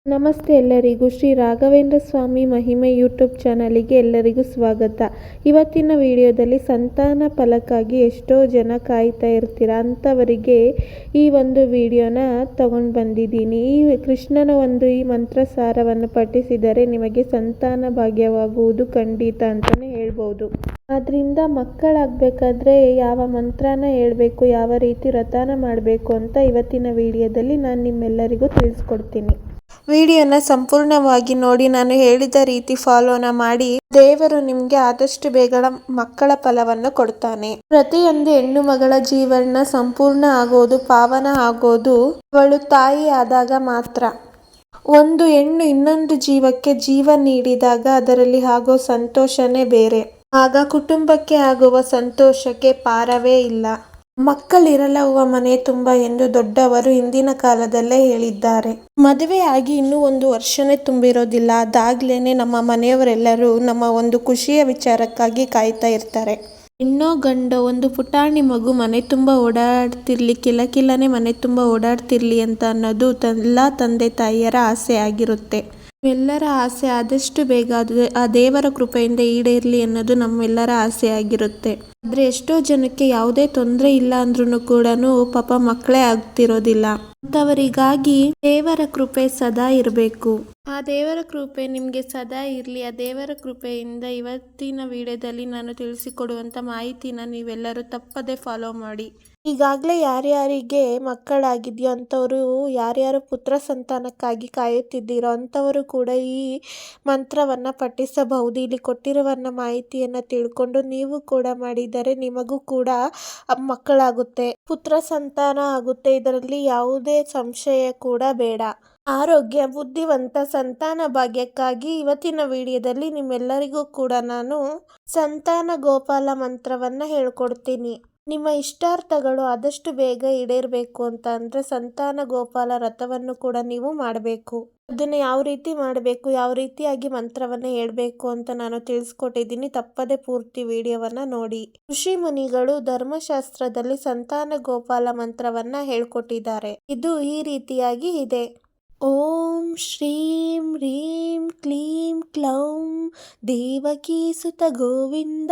ನಮಸ್ತೆ ಎಲ್ಲರಿಗೂ. ಶ್ರೀ ರಾಘವೇಂದ್ರ ಸ್ವಾಮಿ ಮಹಿಮೆ ಯೂಟ್ಯೂಬ್ ಚಾನಲಿಗೆ ಎಲ್ಲರಿಗೂ ಸ್ವಾಗತ. ಇವತ್ತಿನ ವಿಡಿಯೋದಲ್ಲಿ ಸಂತಾನ ಫಲಕ್ಕಾಗಿ ಎಷ್ಟೋ ಜನ ಕಾಯ್ತಾ ಇರ್ತೀರ, ಅಂಥವರಿಗೆ ಈ ಒಂದು ವಿಡಿಯೋನ ತಗೊಂಡು ಬಂದಿದ್ದೀನಿ. ಈ ಕೃಷ್ಣನ ಈ ಮಂತ್ರ ಸಾರವನ್ನು ಪಠಿಸಿದರೆ ನಿಮಗೆ ಸಂತಾನ ಭಾಗ್ಯವಾಗುವುದು ಖಂಡಿತ ಅಂತಲೇ ಹೇಳ್ಬೋದು. ಅದರಿಂದ ಮಕ್ಕಳಾಗಬೇಕಾದ್ರೆ ಯಾವ ಮಂತ್ರನ ಹೇಳಬೇಕು, ಯಾವ ರೀತಿ ವ್ರತನ ಮಾಡಬೇಕು ಅಂತ ಇವತ್ತಿನ ವಿಡಿಯೋದಲ್ಲಿ ನಾನು ನಿಮ್ಮೆಲ್ಲರಿಗೂ ತಿಳಿಸ್ಕೊಡ್ತೀನಿ. ವಿಡಿಯೋನ ಸಂಪೂರ್ಣವಾಗಿ ನೋಡಿ, ನಾನು ಹೇಳಿದ ರೀತಿ ಫಾಲೋನ ಮಾಡಿ ದೇವರು ನಿಮ್ಗೆ ಆದಷ್ಟು ಬೇಗ ಮಕ್ಕಳ ಫಲವನ್ನು ಕೊಡ್ತಾನೆ. ಪ್ರತಿಯೊಂದು ಹೆಣ್ಣು ಮಗಳ ಜೀವನ ಸಂಪೂರ್ಣ ಆಗೋದು, ಪಾವನ ಆಗೋದು ಅವಳು ತಾಯಿ ಆದಾಗ ಮಾತ್ರ. ಒಂದು ಹೆಣ್ಣು ಇನ್ನೊಂದು ಜೀವಕ್ಕೆ ಜೀವ ನೀಡಿದಾಗ ಅದರಲ್ಲಿ ಆಗೋ ಸಂತೋಷನೇ ಬೇರೆ. ಆಗ ಕುಟುಂಬಕ್ಕೆ ಆಗುವ ಸಂತೋಷಕ್ಕೆ ಪಾರವೇ ಇಲ್ಲ. ಮಕ್ಕಳಿರಲವ್ವ ಮನೆ ತುಂಬ ಎಂದು ದೊಡ್ಡವರು ಹಿಂದಿನ ಕಾಲದಲ್ಲೇ ಹೇಳಿದ್ದಾರೆ. ಮದುವೆ ಆಗಿ ಇನ್ನೂ 1 ವರ್ಷನೇ ತುಂಬಿರೋದಿಲ್ಲ, ಅದಾಗ್ಲೇನೆ ನಮ್ಮ ಮನೆಯವರೆಲ್ಲರೂ ನಮ್ಮ ಒಂದು ಖುಷಿಯ ವಿಚಾರಕ್ಕಾಗಿ ಕಾಯ್ತಾ ಇರ್ತಾರೆ. ಇನ್ನೋ ಗಂಡ ಒಂದು ಪುಟಾಣಿ ಮಗು ಮನೆ ತುಂಬ ಓಡಾಡ್ತಿರ್ಲಿ, ಕಿಲಕಿಲನೆ ಮನೆ ತುಂಬ ಓಡಾಡ್ತಿರ್ಲಿ ಅಂತ ಅನ್ನೋದು ಎಲ್ಲ ತಂದೆ ತಾಯಿಯರ ಆಸೆ ಆಗಿರುತ್ತೆ. ಎಲ್ಲರ ಆಸೆ ಆದಷ್ಟು ಬೇಗ ಆ ದೇವರ ಕೃಪೆಯಿಂದ ಈಡೇರಲಿ ಅನ್ನೋದು ನಮ್ಮೆಲ್ಲರ ಆಸೆ ಆಗಿರುತ್ತೆ. ಆದ್ರೆ ಎಷ್ಟೋ ಜನಕ್ಕೆ ಯಾವುದೇ ತೊಂದರೆ ಇಲ್ಲ ಅಂದ್ರೂ ಕೂಡ ಪಾಪ ಮಕ್ಕಳೇ ಆಗ್ತಿರೋದಿಲ್ಲ. ಅಂಥವರಿಗಾಗಿ ದೇವರ ಕೃಪೆ ಸದಾ ಇರಬೇಕು. ಆ ದೇವರ ಕೃಪೆ ನಿಮಗೆ ಸದಾ ಇರಲಿ. ಆ ದೇವರ ಕೃಪೆಯಿಂದ ಇವತ್ತಿನ ವಿಡಿಯೋದಲ್ಲಿ ನಾನು ತಿಳಿಸಿಕೊಡುವಂಥ ಮಾಹಿತಿನ ನೀವೆಲ್ಲರೂ ತಪ್ಪದೆ ಫಾಲೋ ಮಾಡಿ. ಈಗಾಗಲೇ ಯಾರ್ಯಾರಿಗೆ ಮಕ್ಕಳಾಗಿದೆಯೋ ಅಂಥವರು, ಯಾರ್ಯಾರು ಪುತ್ರ ಸಂತಾನಕ್ಕಾಗಿ ಕಾಯುತ್ತಿದ್ದೀರೋ ಅಂಥವರು ಕೂಡ ಈ ಮಂತ್ರವನ್ನು ಪಠಿಸಬಹುದು. ಇಲ್ಲಿ ಕೊಟ್ಟಿರುವ ಮಾಹಿತಿಯನ್ನು ತಿಳ್ಕೊಂಡು ನೀವು ಕೂಡ ಮಾಡಿದರೆ ನಿಮಗೂ ಕೂಡ ಮಕ್ಕಳಾಗುತ್ತೆ, ಪುತ್ರ ಸಂತಾನ ಆಗುತ್ತೆ. ಇದರಲ್ಲಿ ಯಾವುದೇ ಸಂಶಯ ಕೂಡ ಬೇಡ. ಆರೋಗ್ಯ, ಬುದ್ಧಿವಂತ ಸಂತಾನ ಭಾಗ್ಯಕ್ಕಾಗಿ ಇವತ್ತಿನ ವಿಡಿಯೋದಲ್ಲಿ ನಿಮ್ಮೆಲ್ಲರಿಗೂ ಕೂಡ ನಾನು ಸಂತಾನ ಗೋಪಾಲ ಮಂತ್ರವನ್ನು ಹೇಳ್ಕೊಡ್ತೀನಿ. ನಿಮ್ಮ ಇಷ್ಟಾರ್ಥಗಳು ಆದಷ್ಟು ಬೇಗ ಈಡೇರಬೇಕು ಅಂತ ಅಂದರೆ ಸಂತಾನ ಗೋಪಾಲ ವ್ರತವನ್ನು ಕೂಡ ನೀವು ಮಾಡಬೇಕು. ಅದನ್ನು ಯಾವ ರೀತಿ ಮಾಡಬೇಕು, ಯಾವ ರೀತಿಯಾಗಿ ಮಂತ್ರವನ್ನು ಹೇಳಬೇಕು ಅಂತ ನಾನು ತಿಳಿಸ್ಕೊಟ್ಟಿದ್ದೀನಿ. ತಪ್ಪದೆ ಪೂರ್ತಿ ವಿಡಿಯೋವನ್ನು ನೋಡಿ. ಋಷಿ ಮುನಿಗಳು ಧರ್ಮಶಾಸ್ತ್ರದಲ್ಲಿ ಸಂತಾನ ಗೋಪಾಲ ಮಂತ್ರವನ್ನು ಹೇಳ್ಕೊಟ್ಟಿದ್ದಾರೆ. ಇದು ಈ ರೀತಿಯಾಗಿ ಇದೆ. ಓಂ ಶ್ರೀಂ ಹ್ರೀಂ ಕ್ಲೀಂ ಕ್ಲೌಂ ದೇವಕೀ ಸುತ ಗೋವಿಂದ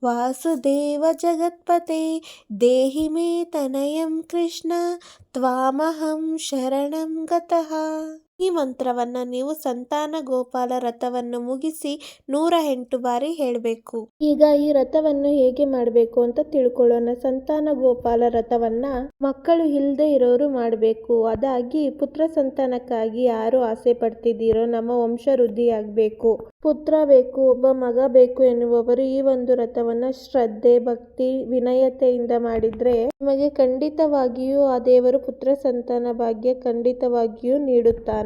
ವಾಸುದೇವ ಜಗತ್ಪತೆ ದೇಹಿ ಮೇ ತನಯಂ ಕೃಷ್ಣ ತ್ವಾಮಹಂ ಶರಣಂ ಗತಃ. ಈ ಮಂತ್ರವನ್ನು ನೀವು ಸಂತಾನ ಗೋಪಾಲ ವ್ರತವನ್ನು ಮುಗಿಸಿ 108 ಬಾರಿ ಹೇಳಬೇಕು. ಈಗ ಈ ವ್ರತವನ್ನು ಹೇಗೆ ಮಾಡಬೇಕು ಅಂತ ತಿಳ್ಕೊಳ್ಳೋಣ. ಸಂತಾನ ಗೋಪಾಲ ವ್ರತವನ್ನ ಮಕ್ಕಳು ಇಲ್ಲದೆ ಇರೋರು ಮಾಡಬೇಕು. ಅದಾಗಿ ಪುತ್ರ ಸಂತಾನಕ್ಕಾಗಿ ಯಾರು ಆಸೆ ಪಡ್ತಿದ್ದೀರೋ, ನಮ್ಮ ವಂಶ ವೃದ್ಧಿ ಆಗಬೇಕು, ಪುತ್ರ ಬೇಕು, ಒಬ್ಬ ಮಗ ಬೇಕು ಎನ್ನುವವರು ಈ ಒಂದು ವ್ರತವನ್ನ ಶ್ರದ್ಧೆ, ಭಕ್ತಿ, ವಿನಯತೆಯಿಂದ ಮಾಡಿದ್ರೆ ನಿಮಗೆ ಖಂಡಿತವಾಗಿಯೂ ಆ ದೇವರು ಪುತ್ರ ಸಂತಾನ ಭಾಗ್ಯ ಖಂಡಿತವಾಗಿಯೂ ನೀಡುತ್ತಾನೆ.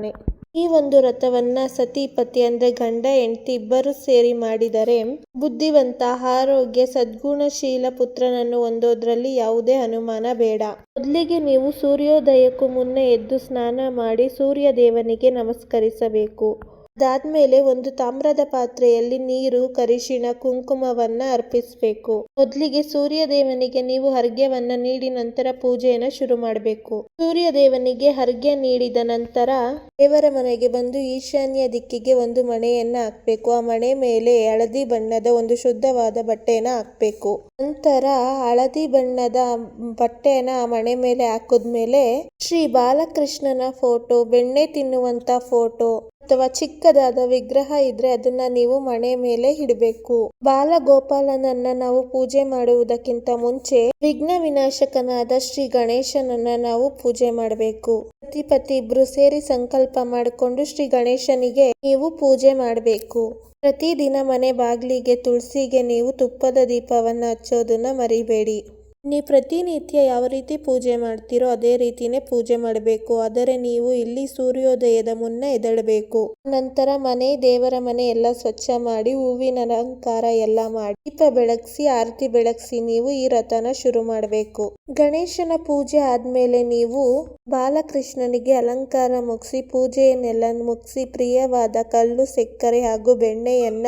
ಈ ಒಂದು ವ್ರತವನ್ನ ಸತಿಪತಿ ಅಂದ್ರೆ ಗಂಡ ಹೆಂಡತಿ ಇಬ್ಬರು ಸೇರಿ ಮಾಡಿದರೆ ಬುದ್ಧಿವಂತ, ಆರೋಗ್ಯ, ಸದ್ಗುಣಶೀಲ ಪುತ್ರನನ್ನು ಹೊಂದೋದ್ರಲ್ಲಿ ಯಾವುದೇ ಅನುಮಾನ ಬೇಡ. ಮೊದಲಿಗೆ ನೀವು ಸೂರ್ಯೋದಯಕ್ಕೂ ಮುನ್ನ ಎದ್ದು ಸ್ನಾನ ಮಾಡಿ ಸೂರ್ಯ ದೇವನಿಗೆ ನಮಸ್ಕರಿಸಬೇಕು. ಅದಾದ್ಮೇಲೆ ಒಂದು ತಾಮ್ರದ ಪಾತ್ರೆಯಲ್ಲಿ ನೀರು, ಅರಿಶಿಣ, ಕುಂಕುಮವನ್ನ ಅರ್ಪಿಸಬೇಕು. ಮೊದಲಿಗೆ ಸೂರ್ಯ ದೇವನಿಗೆ ನೀವು ಅರ್ಘ್ಯವನ್ನ ನೀಡಿ ನಂತರ ಪೂಜೆಯನ್ನ ಶುರು ಮಾಡಬೇಕು. ಸೂರ್ಯ ದೇವನಿಗೆ ಅರ್ಘ್ಯ ನೀಡಿದ ನಂತರ ದೇವರ ಮನೆಗೆ ಬಂದು ಈಶಾನ್ಯ ದಿಕ್ಕಿಗೆ ಒಂದು ಮಣೆಯನ್ನ ಹಾಕ್ಬೇಕು. ಆ ಮಣೆ ಮೇಲೆ ಹಳದಿ ಬಣ್ಣದ ಒಂದು ಶುದ್ಧವಾದ ಬಟ್ಟೆಯನ್ನ ಹಾಕ್ಬೇಕು. ನಂತರ ಹಳದಿ ಬಣ್ಣದ ಬಟ್ಟೆಯನ್ನ ಆ ಮಣೆ ಮೇಲೆ ಹಾಕಿದ್ಮೇಲೆ ಶ್ರೀ ಬಾಲಕೃಷ್ಣನ ಫೋಟೋ, ಬೆಣ್ಣೆ ತಿನ್ನುವಂತ ಫೋಟೋ ಅಥವಾ ಚಿಕ್ಕದಾದ ವಿಗ್ರಹ ಇದ್ರೆ ಅದನ್ನ ನೀವು ಮಣೆ ಮೇಲೆ ಇಡಬೇಕು. ಬಾಲಗೋಪಾಲನನ್ನ ನಾವು ಪೂಜೆ ಮಾಡುವುದಕ್ಕಿಂತ ಮುಂಚೆ ವಿಘ್ನ ವಿನಾಶಕನಾದ ಶ್ರೀ ಗಣೇಶನನ್ನ ನಾವು ಪೂಜೆ ಮಾಡಬೇಕು. ಪತಿ ಇಬ್ರು ಸೇರಿ ಸಂಕಲ್ಪ ಮಾಡಿಕೊಂಡು ಶ್ರೀ ಗಣೇಶನಿಗೆ ನೀವು ಪೂಜೆ ಮಾಡಬೇಕು. ಪ್ರತಿದಿನ ಮನೆ ಬಾಗಿಲಿಗೆ, ತುಳಸಿಗೆ ನೀವು ತುಪ್ಪದ ದೀಪವನ್ನು ಹಚ್ಚೋದನ್ನ ಮರಿಬೇಡಿ. ನೀವು ಪ್ರತಿನಿತ್ಯ ಯಾವ ರೀತಿ ಪೂಜೆ ಮಾಡ್ತೀರೋ ಅದೇ ರೀತಿನೇ ಪೂಜೆ ಮಾಡಬೇಕು. ಆದರೆ ನೀವು ಇಲ್ಲಿ ಸೂರ್ಯೋದಯದ ಮುನ್ನ ಎದ್ದೇಳಬೇಕು. ನಂತರ ಮನೆ, ದೇವರ ಮನೆ ಎಲ್ಲ ಸ್ವಚ್ಛ ಮಾಡಿ ಹೂವಿನ ಅಲಂಕಾರ ಎಲ್ಲ ಮಾಡಿ ದೀಪ ಬೆಳಗಿಸಿ ಆರತಿ ಬೆಳಗಿಸಿ ನೀವು ಈ ವ್ರತನ ಶುರು ಮಾಡಬೇಕು. ಗಣೇಶನ ಪೂಜೆ ಆದ್ಮೇಲೆ ನೀವು ಬಾಲಕೃಷ್ಣನಿಗೆ ಅಲಂಕಾರ ಮುಗಿಸಿ ಪೂಜೆಯನ್ನೆಲ್ಲ ಮುಗಿಸಿ ಪ್ರಿಯವಾದ ಕಲ್ಲು, ಸಕ್ಕರೆ ಹಾಗೂ ಬೆಣ್ಣೆಯನ್ನ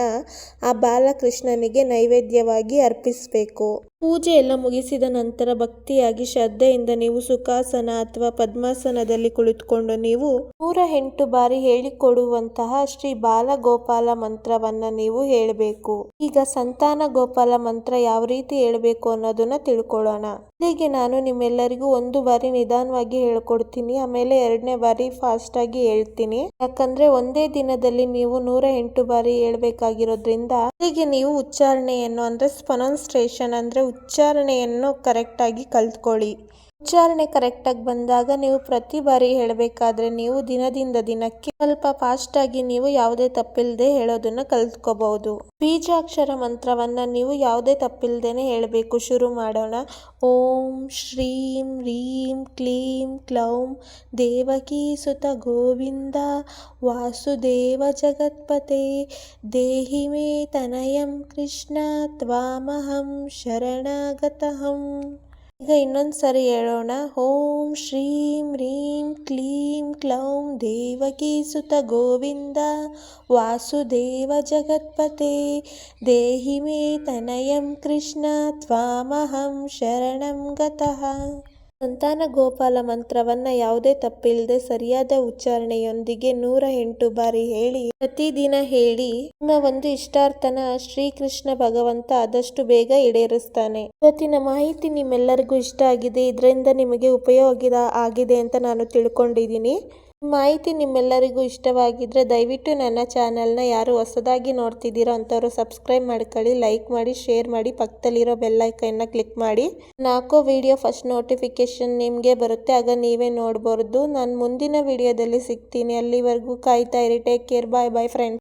ಆ ಬಾಲಕೃಷ್ಣನಿಗೆ ನೈವೇದ್ಯವಾಗಿ ಅರ್ಪಿಸಬೇಕು. ಪೂಜೆ ಎಲ್ಲ ಮುಗಿಸಿದ ನಂತರ ಭಕ್ತಿಯಾಗಿ ಶ್ರದ್ಧೆಯಿಂದ ನೀವು ಸುಖಾಸನ ಅಥವಾ ಪದ್ಮಾಸನದಲ್ಲಿ ಕುಳಿತುಕೊಂಡು ನೀವು 108 ಬಾರಿ ಹೇಳಿಕೊಡುವಂತಹ ಶ್ರೀ ಬಾಲಗೋಪಾಲ ಮಂತ್ರವನ್ನ ನೀವು ಹೇಳಬೇಕು. ಈಗ ಸಂತಾನ ಗೋಪಾಲ ಮಂತ್ರ ಯಾವ ರೀತಿ ಹೇಳಬೇಕು ಅನ್ನೋದನ್ನ ತಿಳ್ಕೊಳ್ಳೋಣ. ಇಲ್ಲಿಗೆ ನಾನು ನಿಮ್ಮೆಲ್ಲರಿಗೂ 1 ಬಾರಿ ನಿಧಾನವಾಗಿ ಹೇಳ್ಕೊಡ್ತೀನಿ, ಆಮೇಲೆ 2ನೇ ಬಾರಿ ಫಾಸ್ಟ್ ಆಗಿ ಹೇಳ್ತೀನಿ. ಯಾಕಂದ್ರೆ ಒಂದೇ ದಿನದಲ್ಲಿ ನೀವು 108 ಬಾರಿ ಹೇಳ್ಬೇಕಾಗಿರೋದ್ರಿಂದ ಇಲ್ಲಿಗೆ ನೀವು ಉಚ್ಚಾರಣೆಯನ್ನು ಅಂದ್ರೆ ಪ್ರೊನೌನ್ಸಿಯೇಷನ್ ಅಂದ್ರೆ ಉಚ್ಚಾರಣೆಯನ್ನು ಕರೆಕ್ಟ್ ಆಗಿ ಕಲ್ತ್ಕೊಳ್ಳಿ. ಉಚ್ಚಾರಣೆ ಕರೆಕ್ಟ್ ಆಗಿ ಬಂದಾಗ ನೀವು ಪ್ರತಿ ಬಾರಿ ಹೇಳಬೇಕಾದ್ರೆ ನೀವು ದಿನದಿಂದ ದಿನಕ್ಕೆ ಸ್ವಲ್ಪ ಫಾಸ್ಟ್ ಆಗಿ ನೀವು ಯಾವುದೇ ತಪ್ಪಿಲ್ಲದೆ ಹೇಳೋದನ್ನ ಕಲ್ತ್ಕೋಬಹುದು. ಬೀಜಾಕ್ಷರ ಮಂತ್ರವನ್ನ ನೀವು ಯಾವುದೇ ತಪ್ಪಿಲ್ದೇನೆ ಹೇಳಬೇಕು. ಶುರು ಮಾಡೋಣ. ಓಂ ಶ್ರೀಂ ರೀಂ ಕ್ಲೀಂ ಕ್ಲೌಂ ದೇವಕೀ ಸುತ ಗೋವಿಂದ ವಾಸುದೇವ ಜಗತ್ಪತೆ ದೇಹಿ ಮೇ ತನಯಂ ಕೃಷ್ಣ ತ್ವಾಮಹಂ ಶರಣಾಗತಹಂ. ಈಗ ಇನ್ನೊಂದ್ಸರಿ ಹೇಳೋಣ. ಓಂ ಶ್ರೀಂ ರೀಂ ಕ್ಲೀಂ ಕ್ಲೌಂ ದೇವಕೀ ಸುತ ಗೋವಿಂದ ವಾಸುದೇವ ಜಗತ್ಪತೆ ದೇಹಿ ಮೇ ತನಯಂ ಕೃಷ್ಣ ತ್ವಾಮಹಂ ಶರಣಂ ಗತಃ. ಸಂತಾನ ಗೋಪಾಲ ಮಂತ್ರವನ್ನ ಯಾವುದೇ ತಪ್ಪಿಲ್ಲದೆ ಸರಿಯಾದ ಉಚ್ಚಾರಣೆಯೊಂದಿಗೆ 108 ಬಾರಿ ಹೇಳಿ ಪ್ರತಿದಿನ ಹೇಳಿ ನಿಮ್ಮ ಒಂದು ಇಷ್ಟಾರ್ಥನ ಶ್ರೀಕೃಷ್ಣ ಭಗವಂತ ಆದಷ್ಟು ಬೇಗ ಈಡೇರಿಸ್ತಾನೆ. ಇವತ್ತಿನ ಮಾಹಿತಿ ನಿಮ್ಮೆಲ್ಲರಿಗೂ ಇಷ್ಟ ಆಗಿದೆ, ಇದರಿಂದ ನಿಮಗೆ ಉಪಯೋಗ ಆಗಿದೆ ಅಂತ ನಾನು ತಿಳ್ಕೊಂಡಿದ್ದೀನಿ. ಮಾಹಿತಿ ನಿಮ್ಮೆಲ್ಲರಿಗೂ ಇಷ್ಟವಾಗಿದ್ರೆ ದಯವಿಟ್ಟು ನನ್ನ ಚಾನಲ್ನ ಯಾರು ಹೊಸದಾಗಿ ನೋಡ್ತಿದ್ದೀರೋ ಅಂಥವ್ರು ಸಬ್ಸ್ಕ್ರೈಬ್ ಮಾಡ್ಕೊಳ್ಳಿ, ಲೈಕ್ ಮಾಡಿ, ಶೇರ್ ಮಾಡಿ, ಪಕ್ಕದಲ್ಲಿರೋ ಬೆಲ್ ಐಕನ್ನ ಕ್ಲಿಕ್ ಮಾಡಿ. ನಾಲ್ಕು ವಿಡಿಯೋ ಫಸ್ಟ್ ನೋಟಿಫಿಕೇಶನ್ ನಿಮಗೆ ಬರುತ್ತೆ, ಆಗ ನೀವೇ ನೋಡ್ಬೋದು. ನಾನು ಮುಂದಿನ ವಿಡಿಯೋದಲ್ಲಿ ಸಿಗ್ತೀನಿ. ಅಲ್ಲಿವರೆಗೂ ಕಾಯ್ತಾ ಇರಿ. Take care. Bye bye friends.